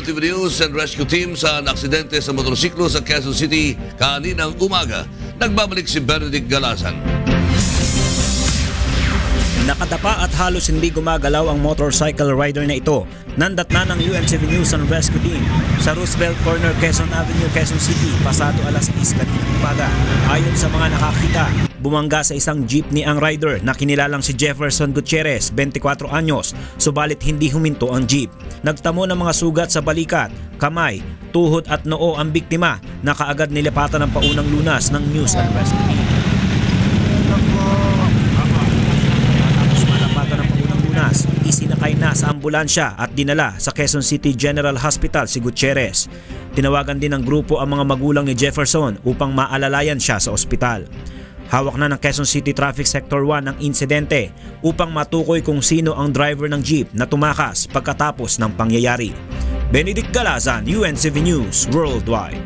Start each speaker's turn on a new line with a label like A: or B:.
A: UNTV News and Rescue Team sa naksidente sa motorsiklo sa Quezon City kaninang umaga. Nagbabalik si Benedict Galazan.
B: Nakadapa at halos hindi gumagalaw ang motorcycle rider na ito. Nandatnan ng UNTV News and Rescue Team sa Roosevelt Corner, Quezon Avenue, Quezon City, pasado alas 10 kaninang umaga. Ayon sa mga nakakita, bumangga sa isang jeepney ang rider na kinilalang si Jefferson Gutierrez, 24 anyos, subalit hindi huminto ang jeep. Nagtamo ng mga sugat sa balikat, kamay, tuhod at noo ang biktima na kaagad nilipatan ng paunang lunas ng News and Rescue Team. Isinakay na sa ambulansya at dinala sa Quezon City General Hospital si Gutierrez. Tinawagan din ng grupo ang mga magulang ni Jefferson upang maalalayan siya sa ospital. Hawak na ng Quezon City Traffic Sector 1 ang insidente upang matukoy kung sino ang driver ng jeep na tumakas pagkatapos ng pangyayari. Benedict Galazan, UNTV News Worldwide.